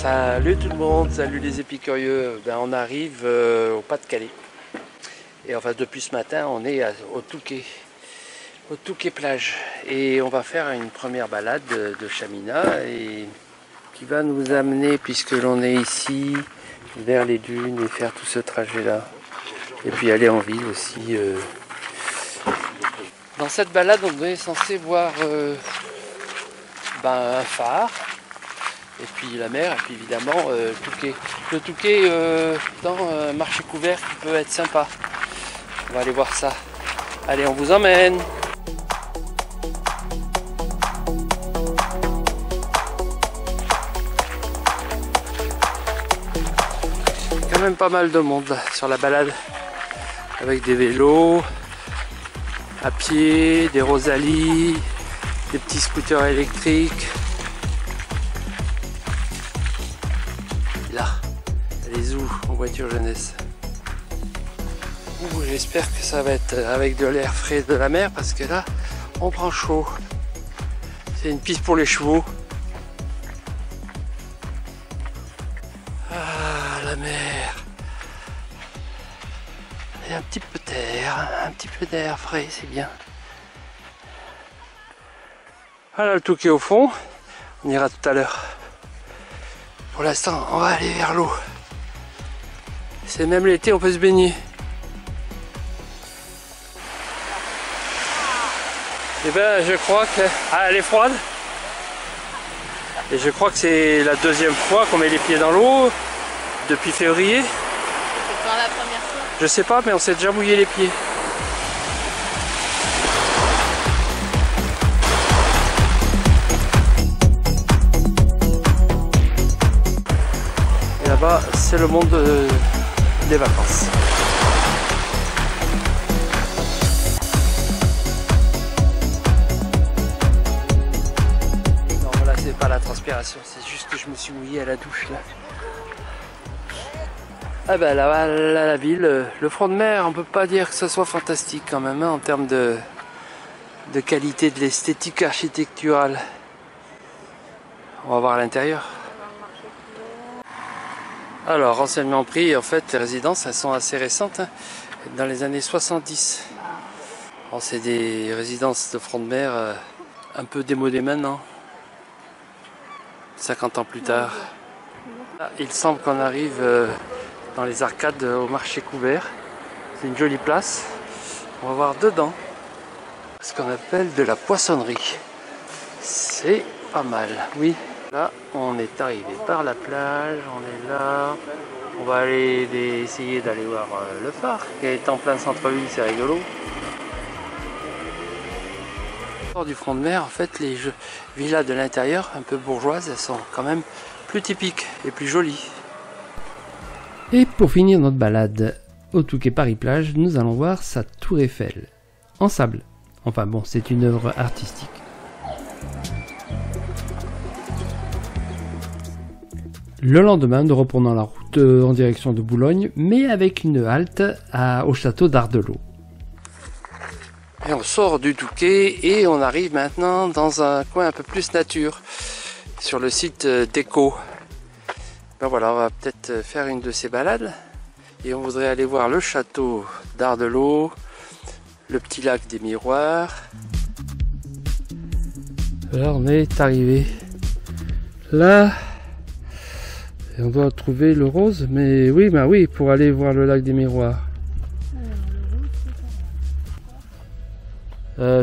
Salut tout le monde, salut les épicurieux. Ben, on arrive au Pas-de-Calais. Et enfin depuis ce matin on est au Touquet plage. Et on va faire une première balade de Chamina et qui va nous amener, puisque l'on est ici, vers les dunes et faire tout ce trajet là. Et puis aller en ville aussi. Dans cette balade on est censé voir un phare. Et puis la mer, et puis évidemment le Touquet. Le Touquet dans un marché couvert qui peut être sympa. On va aller voir ça. Allez, on vous emmène. Quand même pas mal de monde là, sur la balade. Avec des vélos, à pied, des Rosalie, des petits scooters électriques. Là, les où en voiture jeunesse. J'espère que ça va être avec de l'air frais de la mer parce que là on prend chaud. C'est une piste pour les chevaux. Ah, la mer. Et un petit peu d'air frais, c'est bien. Voilà le Touquet au fond. On ira tout à l'heure. Pour l'instant, on va aller vers l'eau. C'est même l'été, on peut se baigner. Et ben, je crois que... Ah, elle est froide. Et je crois que c'est la deuxième fois qu'on met les pieds dans l'eau depuis février. C'est quand la première fois? Je sais pas, mais on s'est déjà mouillé les pieds. Et là-bas, c'est le monde des vacances. Pas la transpiration, c'est juste que je me suis mouillé à la douche là. Ah ben là, la ville, le front de mer, on peut pas dire que ce soit fantastique quand même hein, en termes de qualité de l'esthétique architecturale. On va voir à l'intérieur. Alors renseignement pris, en fait les résidences elles sont assez récentes, hein, dans les années 70. C'est des résidences de front de mer un peu démodées maintenant. 50 ans plus tard. Il semble qu'on arrive dans les arcades au marché couvert. C'est une jolie place. On va voir dedans ce qu'on appelle de la poissonnerie. C'est pas mal, oui. Là, on est arrivé par la plage, on est là. On va aller essayer d'aller voir le phare qui est en plein centre-ville, c'est rigolo. Du front de mer, en fait, les villas de l'intérieur, un peu bourgeoises, elles sont quand même plus typiques et plus jolies. Et pour finir notre balade au Touquet Paris-Plage, nous allons voir sa tour Eiffel, en sable. Enfin bon, c'est une œuvre artistique. Le lendemain, nous reprenons la route en direction de Boulogne, mais avec une halte au château d'Ardelot. Et on sort du Touquet et on arrive maintenant dans un coin un peu plus nature, sur le site d'Eco. Ben voilà, on va peut-être faire une de ces balades et on voudrait aller voir le château d'Ardelot, le petit lac des Miroirs. Là on est arrivé là et on doit trouver le rose, mais oui, bah oui, pour aller voir le lac des Miroirs.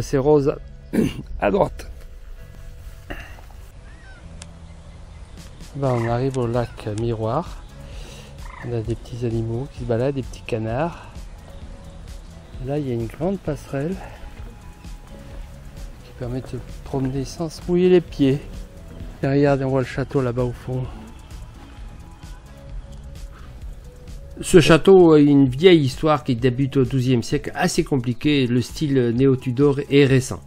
C'est rose à droite. Ben, on arrive au lac Miroir. On a des petits animaux qui se baladent, des petits canards. Là, il y a une grande passerelle qui permet de se promener sans se mouiller les pieds. Et regardez, on voit le château là-bas au fond. Ce château a une vieille histoire qui débute au XIIe siècle, assez compliquée, le style néo-Tudor est récent.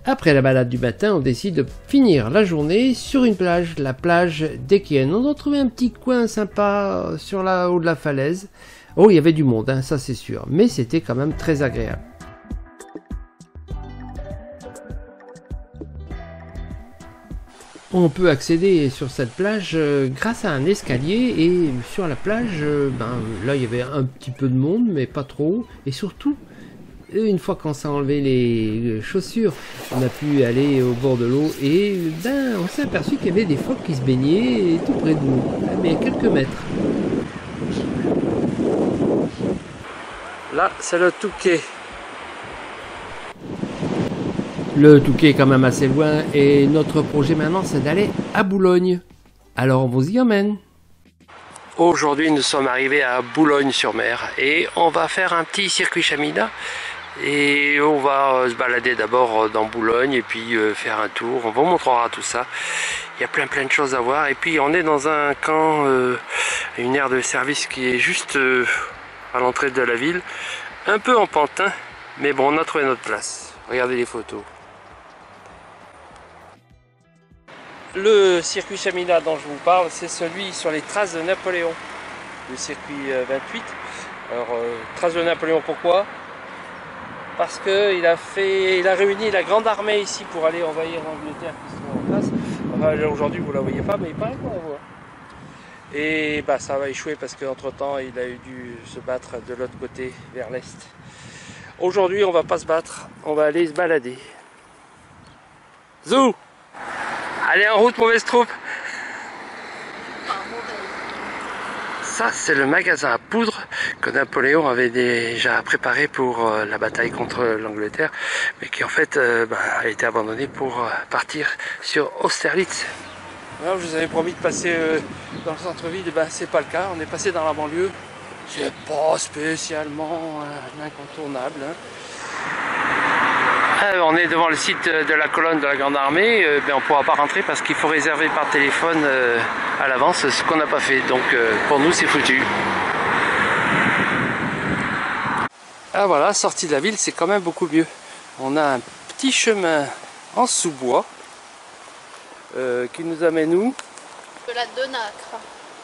Après la balade du matin, on décide de finir la journée sur une plage, la plage d'Équienne. On a trouvé un petit coin sympa sur la haut de la falaise. Oh, il y avait du monde, hein, ça c'est sûr, mais c'était quand même très agréable. On peut accéder sur cette plage grâce à un escalier et sur la plage, là il y avait un petit peu de monde mais pas trop et surtout une fois qu'on s'est enlevé les chaussures, on a pu aller au bord de l'eau et on s'est aperçu qu'il y avait des phoques qui se baignaient tout près de nous, mais à quelques mètres. Là c'est le Touquet. Le Touquet est quand même assez loin et notre projet maintenant c'est d'aller à Boulogne. Alors on vous y emmène. Aujourd'hui nous sommes arrivés à Boulogne-sur-Mer et on va faire un petit circuit Chamina et on va se balader d'abord dans Boulogne et puis faire un tour. On vous montrera tout ça. Il y a plein de choses à voir et puis on est dans un camp, une aire de service qui est juste à l'entrée de la ville, un peu en pantin, mais bon on a trouvé notre place. Regardez les photos. Le circuit Chamina dont je vous parle, c'est celui sur les traces de Napoléon, le circuit 28. Alors, traces de Napoléon, pourquoi? Parce qu'il a réuni la grande armée ici pour aller envahir l'Angleterre qui se trouve en face. Enfin, aujourd'hui vous ne la voyez pas, mais il paraît qu'on la voit. Et ça va échouer parce qu'entre temps il a dû se battre de l'autre côté, vers l'est. Aujourd'hui on va pas se battre, on va aller se balader. Zou! Allez en route, mauvaise troupe. Ça c'est le magasin à poudre que Napoléon avait déjà préparé pour la bataille contre l'Angleterre, mais qui en fait a été abandonné pour partir sur Austerlitz. Alors, je vous avais promis de passer dans le centre-ville, c'est pas le cas, on est passé dans la banlieue. C'est pas spécialement incontournable. On est devant le site de la colonne de la Grande Armée, on ne pourra pas rentrer parce qu'il faut réserver par téléphone à l'avance, ce qu'on n'a pas fait, donc pour nous c'est foutu. Ah voilà, sortie de la ville c'est quand même beaucoup mieux. On a un petit chemin en sous-bois qui nous amène où? De la Denacre.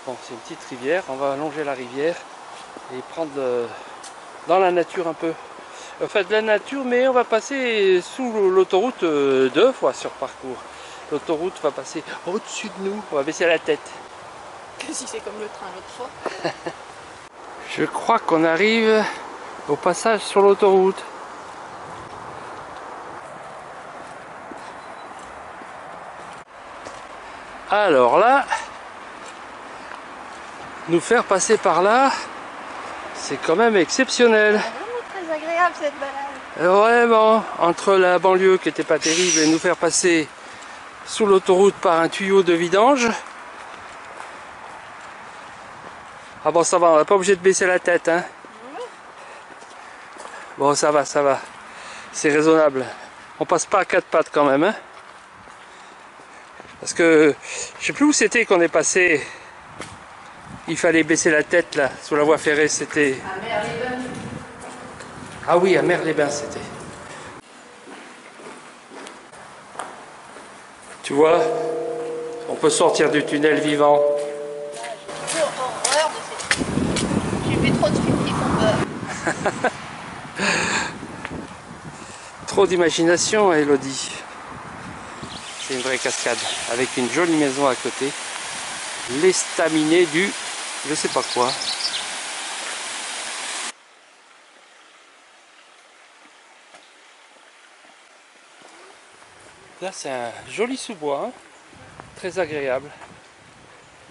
Bon, c'est une petite rivière, on va allonger la rivière et prendre dans la nature un peu. Enfin de la nature, mais on va passer sous l'autoroute 2 fois sur parcours. L'autoroute va passer au-dessus de nous, on va baisser la tête. Que si c'est comme le train l'autre fois. Je crois qu'on arrive au passage sur l'autoroute. Alors là, nous faire passer par là, c'est quand même exceptionnel. Très agréable cette balade. Vraiment, entre la banlieue qui était pas terrible et nous faire passer sous l'autoroute par un tuyau de vidange. Ah bon ça va, on n'est pas obligé de baisser la tête hein. Bon ça va, c'est raisonnable. On passe pas à quatre pattes quand même hein. Parce que je sais plus où c'était qu'on est passé. Il fallait baisser la tête là, sous la voie ferrée, c'était... À Mer-les-Bains. Ah oui, à Mer-les-Bains c'était. Tu vois, on peut sortir du tunnel vivant. J'ai horreur de ces trucs. J'ai fait trop de films qui font peur. Trop d'imagination, Elodie. C'est une vraie cascade, avec une jolie maison à côté. L'estaminet du... je sais pas quoi. Là c'est un joli sous-bois, hein, très agréable.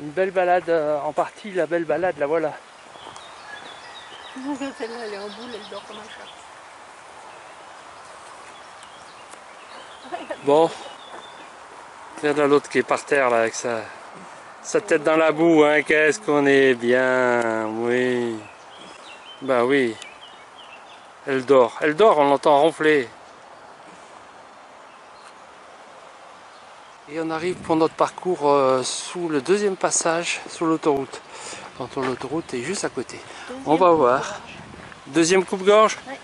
Une belle balade, en partie la belle balade, la voilà. Celle-là elle est en boule, elle dort comme un chat. Bon, regarde là l'autre qui est par terre là avec sa tête dans la boue, hein, qu'est-ce qu'on est bien, oui. Bah oui, elle dort, on l'entend ronfler. Et on arrive pour notre parcours sous le deuxième passage sous l'autoroute. Quand l'autoroute est juste à côté. On va voir. Deuxième coupe-gorge? Ouais.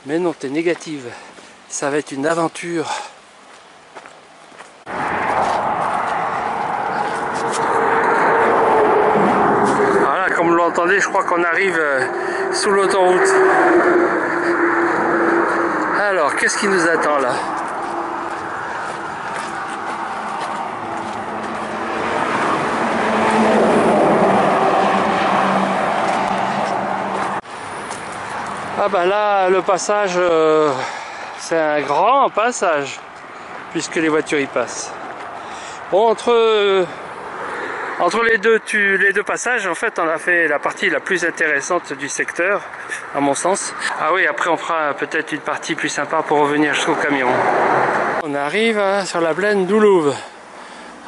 Mais non, t'es négative. Ça va être une aventure. Voilà, comme vous l'entendez, je crois qu'on arrive sous l'autoroute. Alors, qu'est-ce qui nous attend là? Ah bah là, le passage, c'est un grand passage, puisque les voitures y passent. Bon, entre les deux passages, en fait, on a fait la partie la plus intéressante du secteur, à mon sens. Ah oui, après on fera peut-être une partie plus sympa pour revenir jusqu'au camion. On arrive sur la plaine d'Oulouve.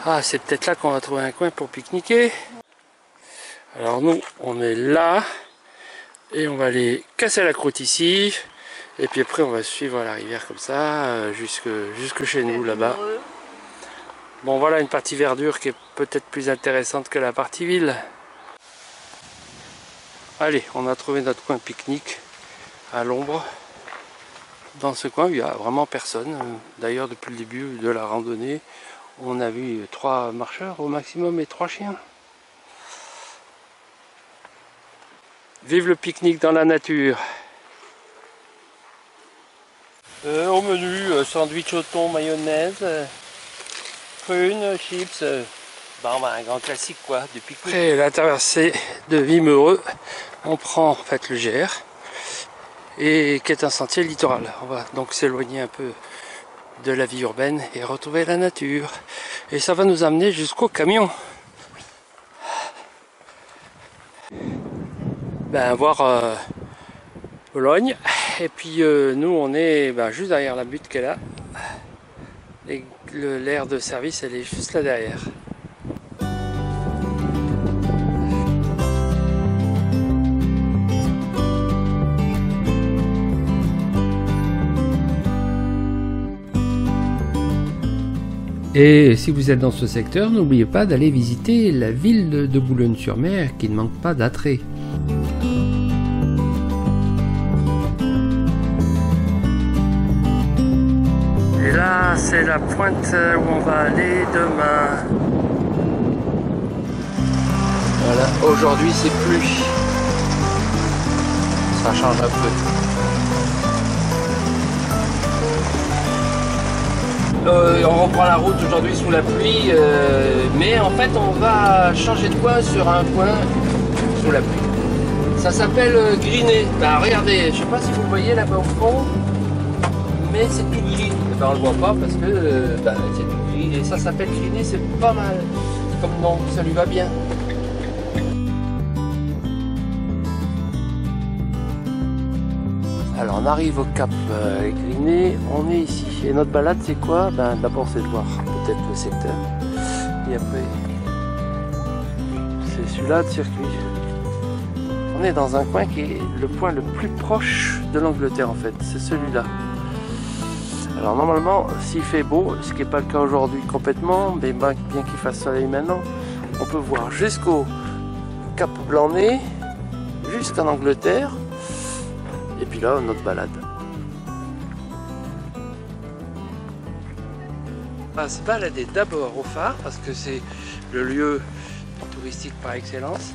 Ah, c'est peut-être là qu'on va trouver un coin pour pique-niquer. Alors nous, on est là, et on va aller casser la croûte ici, et puis après on va suivre la rivière comme ça, jusque chez nous, là-bas. Bon, voilà une partie verdure qui est peut-être plus intéressante que la partie ville. Allez, on a trouvé notre coin pique-nique à l'ombre. Dans ce coin, il n'y a vraiment personne. D'ailleurs, depuis le début de la randonnée, on a vu 3 marcheurs au maximum et 3 chiens. Vive le pique-nique dans la nature. Au menu, sandwich au thon, mayonnaise, prunes, chips, bon, bah, un grand classique quoi, du pique-nique. Après la traversée de Wimereux, on prend en fait le GR, et qui est un sentier littoral. On va donc s'éloigner un peu de la vie urbaine et retrouver la nature. Et ça va nous amener jusqu'au camion. Ben, voir Bologne. Et puis nous on est juste derrière la butte qu'elle a. Et l'aire de service elle est juste là derrière. Et si vous êtes dans ce secteur, n'oubliez pas d'aller visiter la ville de Boulogne-sur-Mer qui ne manque pas d'attrait. Et là, c'est la pointe où on va aller demain. Voilà, aujourd'hui c'est pluie. Ça change un peu. On reprend la route aujourd'hui sous la pluie, mais en fait on va changer de coin sur un coin sous la pluie. Ça s'appelle Griné. Bah, regardez, je sais pas si vous le voyez là-bas au fond, mais c'est tout gris. On le voit pas parce que c'est tout gris et ça s'appelle Griné, c'est pas mal comme nom, ça lui va bien. Alors on arrive au cap Griné, on est ici. Et notre balade c'est quoi? D'abord c'est de voir peut-être le secteur. Et après c'est celui-là de circuit. On est dans un coin qui est le point le plus proche de l'Angleterre en fait. C'est celui-là. Alors normalement s'il fait beau, ce qui n'est pas le cas aujourd'hui complètement, mais bien qu'il fasse soleil maintenant, on peut voir jusqu'au cap Blanc-Nez, jusqu'en Angleterre. Et puis là, notre balade. On va se balader d'abord au phare, parce que c'est le lieu touristique par excellence.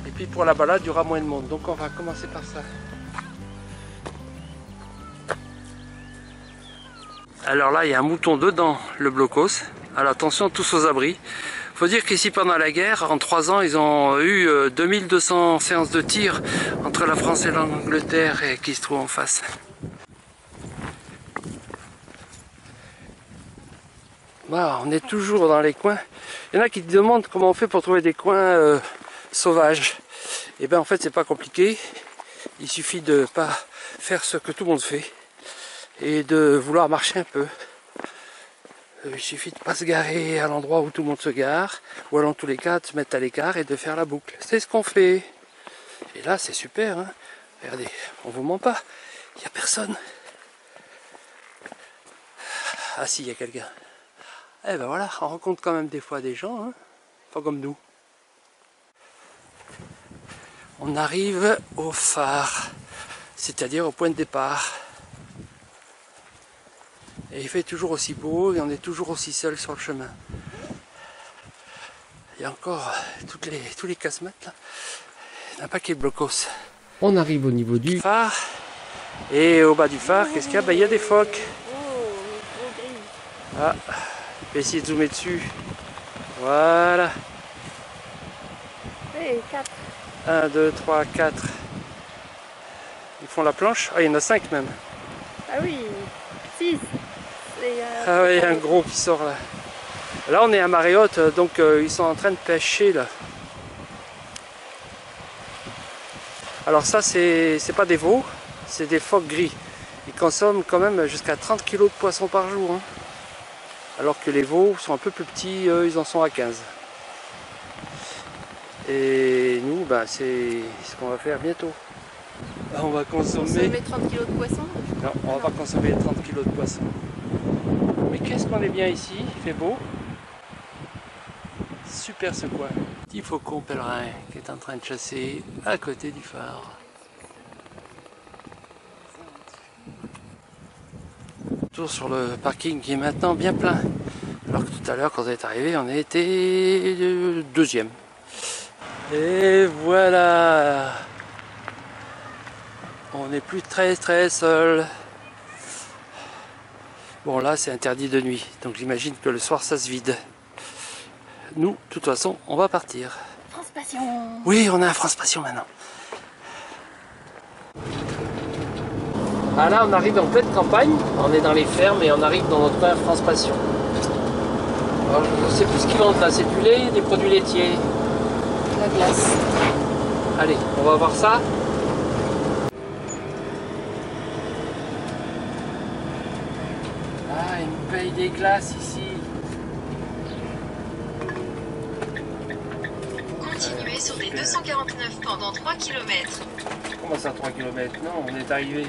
Et puis pour la balade, il y aura moins de monde. Donc on va commencer par ça. Alors là, il y a un mouton dedans, le blocos. Alors attention, tous aux abris. Faut dire qu'ici, pendant la guerre, en 3 ans, ils ont eu 2200 séances de tir entre la France et l'Angleterre et qui se trouve en face. Voilà, on est toujours dans les coins. Il y en a qui te demandent comment on fait pour trouver des coins sauvages. Et bien en fait, c'est pas compliqué. Il suffit de pas faire ce que tout le monde fait et de vouloir marcher un peu. Il suffit de ne pas se garer à l'endroit où tout le monde se gare, ou alors en tous les cas de se mettre à l'écart et de faire la boucle. C'est ce qu'on fait. Et là c'est super, hein. Regardez, on vous ment pas, il n'y a personne. Ah si, il y a quelqu'un. Eh ben voilà, on rencontre quand même des fois des gens, hein. Pas comme nous. On arrive au phare, c'est-à-dire au point de départ. Et il fait toujours aussi beau et on est toujours aussi seul sur le chemin. Il y a encore tous les casemates là. Il y a un paquet de blocos. On arrive au niveau du phare. Et au bas du phare, qu'est-ce qu'il y a? Il y a des phoques. Ah, je vais essayer de zoomer dessus. Voilà. Oui, 4. 1, 2, 3, 4. font la planche. Ah, il y en a 5 même. Ah oui, 6. Ah oui, un gros qui sort là. Là on est à marée haute, donc ils sont en train de pêcher là. Alors ça c'est pas des veaux, c'est des phoques gris. Ils consomment quand même jusqu'à 30 kg de poisson par jour. Hein. Alors que les veaux sont un peu plus petits, eux ils en sont à 15. Et nous, bah, c'est ce qu'on va faire bientôt. On va consommer 30 kg de poisson? Non, on va pas consommer 30 kg de poisson. Mais qu'est-ce qu'on est bien ici, il fait beau. Super ce coin. Petit faucon pèlerin qui est en train de chasser à côté du phare. Tour sur le parking qui est maintenant bien plein. Alors que tout à l'heure quand on est arrivé, on était deuxième. Et voilà. On n'est plus très seul. Bon là c'est interdit de nuit, donc j'imagine que le soir ça se vide. Nous, de toute façon, on va partir. France Passion. Oui, on a un France Passion maintenant. Ah là, on arrive en pleine campagne, on est dans les fermes et on arrive dans notre coin France Passion. Alors, je ne sais plus ce qu'ils vendent là, c'est du lait, des produits laitiers. La glace. Allez, on va voir ça. Ah, ils nous payent des glaces ici. Continuez sur les 249 pendant 3 km. Comment ça, 3 km? Non, on est arrivé.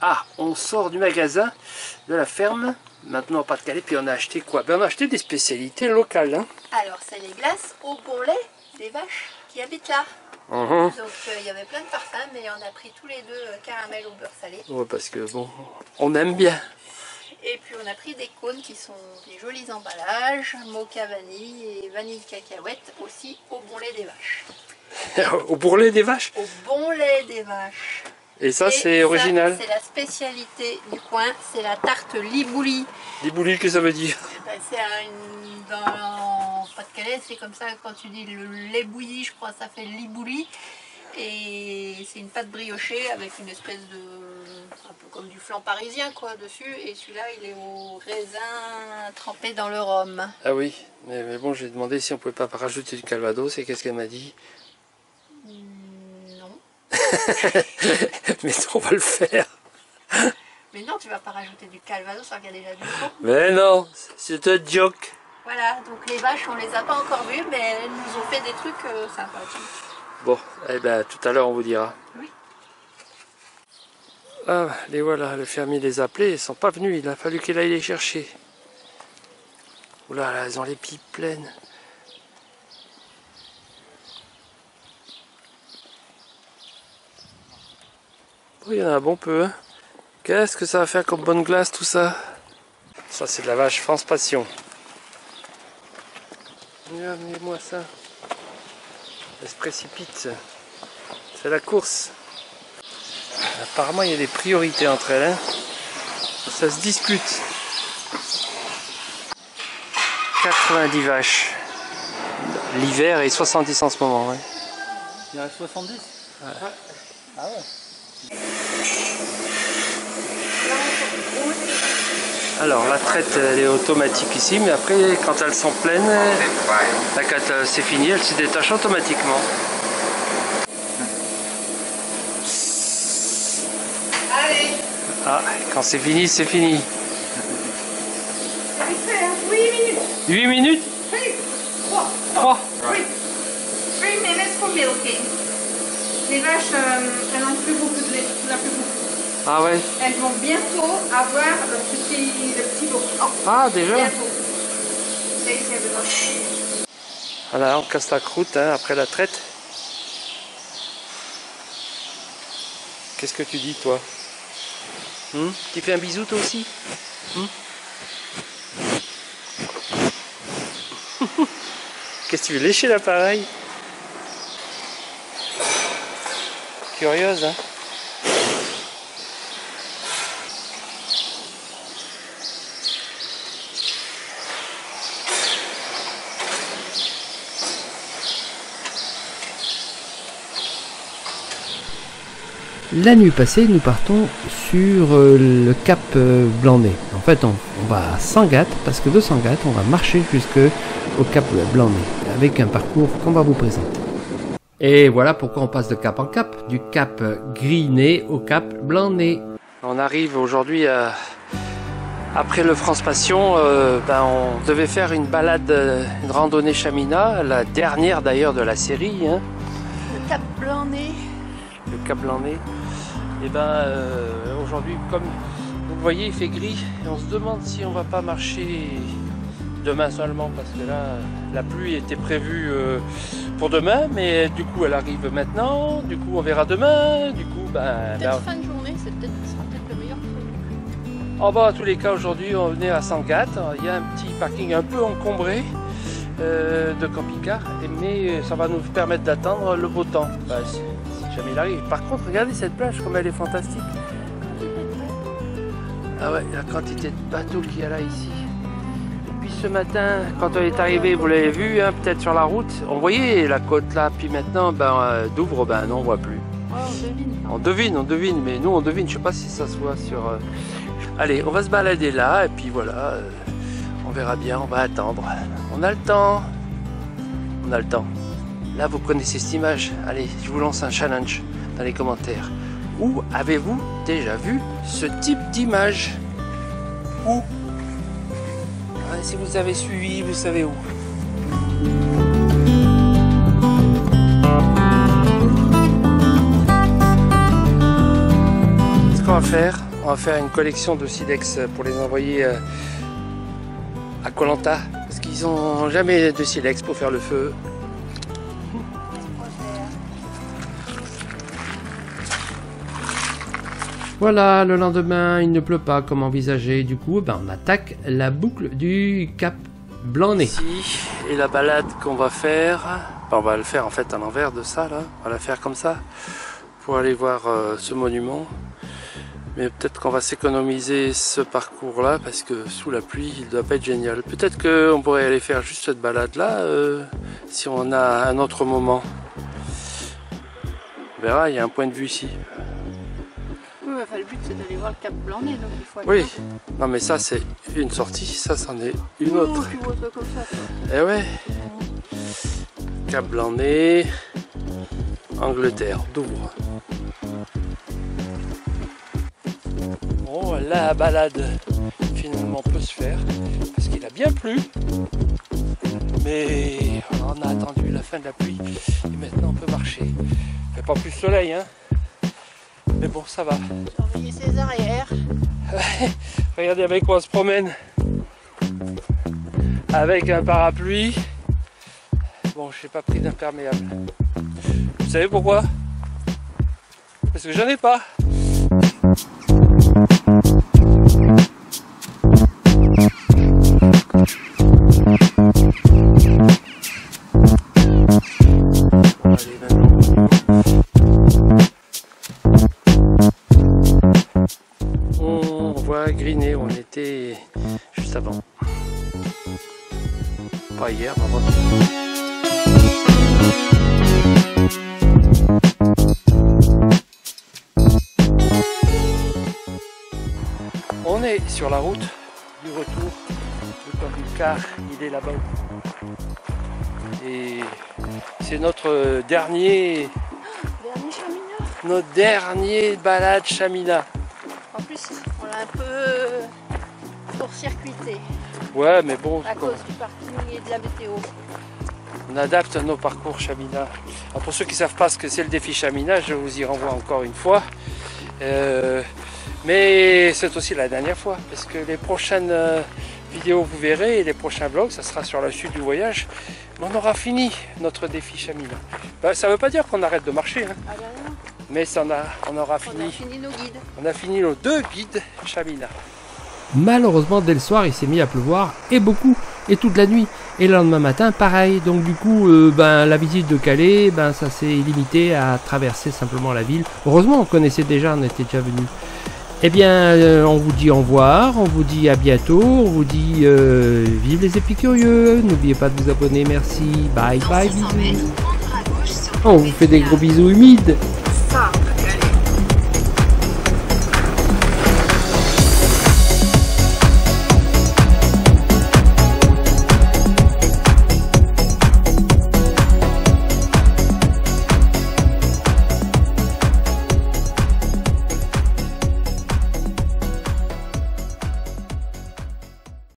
Ah, on sort du magasin, de la ferme, maintenant au Pas-de-Calais, puis on a acheté quoi? Ben, on a acheté des spécialités locales. Hein. Alors, c'est les glaces au bon lait des vaches qui habitent là. Donc, il y avait plein de parfums, mais on a pris tous les deux caramel au beurre salé. ouais, parce que bon, on aime bien. Et puis on a pris des cônes qui sont des jolis emballages, mocha vanille et vanille cacahuète, aussi au bon lait des vaches. Au bourrelet des vaches. Au bon lait des vaches. Et ça, c'est original. C'est la spécialité du coin, c'est la tarte libouli. Libouli, que ça veut dire? Ben, dans Pas-de-Calais, c'est comme ça, quand tu dis le lait bouilli, je crois que ça fait libouli. Et c'est une pâte briochée avec une espèce de... un peu comme du flan parisien quoi dessus. Et celui-là, il est au raisin trempé dans le rhum. Ah oui, mais bon, j'ai demandé si on pouvait pas rajouter du calvados, et qu'est-ce qu'elle m'a dit? Non. Mais on va le faire. Mais non, tu vas pas rajouter du calvados alors qu'il y a déjà du fond. Mais non, c'est un joke. Voilà, donc les vaches, on les a pas encore vues, mais elles nous ont fait des trucs sympathiques. Bon, eh ben, tout à l'heure on vous dira. Oui. Ah, les voilà, le fermier les a appelés, ils sont pas venus, il a fallu qu'il aille les chercher. Oula, là, elles ont les pipes pleines. Oh, il y en a un bon peu, hein. Qu'est-ce que ça va faire comme bonne glace tout ça? Ça c'est de la vache France Passion. Regardez-moi ça. Elle se précipite. C'est la course. Apparemment il y a des priorités entre elles. Hein. Ça se dispute. 90 vaches. L'hiver et 70 en ce moment. Ouais. Il reste 70 ouais. Ah ouais. Alors la traite elle est automatique ici, mais après quand elles sont pleines, quand c'est fini, elles se détachent automatiquement. Allez. Ah, quand c'est fini, c'est fini. 8 minutes. 8 minutes? 3. 3. 3 minutes for milking. Les vaches, elles n'ont plus beaucoup de lait. Ah ouais. Elles vont bientôt avoir le petit beau. Oh, Ah déjà. bientôt. Voilà, on casse la croûte hein, après la traite. Qu'est-ce que tu dis toi? Tu fais un bisou toi aussi? Qu'est-ce que tu veux lécher l'appareil? Curieuse hein? La nuit passée, nous partons sur le cap Blanc-Nez. En fait, on va à Sangatte, parce que de Sangatte, on va marcher jusqu'au cap Blanc-Nez, avec un parcours qu'on va vous présenter. Et voilà pourquoi on passe de cap en cap, du cap Gris-Nez au cap Blanc-Nez. On arrive aujourd'hui après le France Passion, on devait faire une balade, une randonnée Chamina, la dernière d'ailleurs de la série. Hein. Le cap Blanc-Nez. Le cap Blanc-Nez. Et aujourd'hui, comme vous le voyez, il fait gris. Et on se demande si on va pas marcher demain seulement, parce que là, la pluie était prévue pour demain, mais du coup, elle arrive maintenant. Du coup, on verra demain. Du coup, peut-être fin de journée, ce sera peut-être le meilleur prévu. En tous les cas, aujourd'hui, on venait à Sangatte. Il y a un petit parking un peu encombré de camping-car, mais ça va nous permettre d'attendre le beau temps. Si jamais il arrive. Par contre, regardez cette plage, comme elle est fantastique. Ah ouais, la quantité de bateaux qu'il y a là ici. Et puis ce matin, quand on est arrivé, vous l'avez vu, hein, peut-être sur la route, on voyait la côte là. Puis maintenant, d'Ouvre, non, on voit plus. Oh, on devine, mais nous on devine. Je sais pas si ça se voit sur. Allez, on va se balader là, et puis voilà, on verra bien. On va attendre. On a le temps. On a le temps. Là, vous connaissez cette image. Allez, je vous lance un challenge dans les commentaires. Où avez-vous déjà vu ce type d'image? Où? Si vous avez suivi, vous savez où. Ce qu'on va faire, on va faire une collection de silex pour les envoyer à Koh Lanta, parce qu'ils n'ont jamais de silex pour faire le feu. Voilà, le lendemain, il ne pleut pas comme envisagé. Du coup, on attaque la boucle du cap Blanc-Nez. Ici, et la balade qu'on va faire, on va le faire en fait à l'envers de ça, là. On va la faire comme ça, pour aller voir ce monument. Mais peut-être qu'on va s'économiser ce parcours-là, parce que sous la pluie, il ne doit pas être génial. Peut-être qu'on pourrait aller faire juste cette balade-là, si on a un autre moment. On verra, il y a un point de vue ici. Le but c'est d'aller voir le cap Blanc-Nez, donc il faut aller. Oui, non mais ça c'est une sortie, ça c'en est une autre. Tu vois ça comme ça, toi. Eh ouais. Cap Blanc-Nez, Angleterre, Douvres. Bon, la balade finalement peut se faire, parce qu'il a bien plu. Mais on a attendu la fin de la pluie, et maintenant on peut marcher. Il n'y a pas plus de soleil, hein. Mais bon, ça va. Surveiller ses arrières. Regardez avec quoi on se promène. Avec un parapluie. Bon, je n'ai pas pris d'imperméable. Vous savez pourquoi? Parce que j'en ai pas. Allez, maintenant. On voit Gris-Nez où on était juste avant. Pas hier, mais avant-hier. On est sur la route du retour. Le camping-car, il est là-bas. Et c'est notre dernier Chamina. Notre dernier balade Chamina. En plus, on l'a un peu court-circuité. Ouais, mais bon. À cause du parking et de la météo. On adapte nos parcours Chamina. Alors pour ceux qui ne savent pas ce que c'est le défi Chamina, je vous y renvoie encore une fois. Mais c'est aussi la dernière fois, parce que les prochaines vidéos, vous verrez, et les prochains vlogs, ça sera sur la suite du voyage. Mais on aura fini notre défi Chamina. Ça ne veut pas dire qu'on arrête de marcher, hein. Ah ben non. Mais ça, on aura fini. On a fini nos guides. On a fini nos 2 guides Chamina. Malheureusement, dès le soir, il s'est mis à pleuvoir, et beaucoup, et toute la nuit. Et le lendemain matin, pareil. Donc du coup, la visite de Calais, ça s'est limité à traverser simplement la ville. Heureusement, on connaissait déjà, on était déjà venu. Eh bien, on vous dit au revoir, on vous dit à bientôt, on vous dit vive les épicurieux, n'oubliez pas de vous abonner, merci, bye bye, bisous. On vous fait des gros bisous humides. Ça.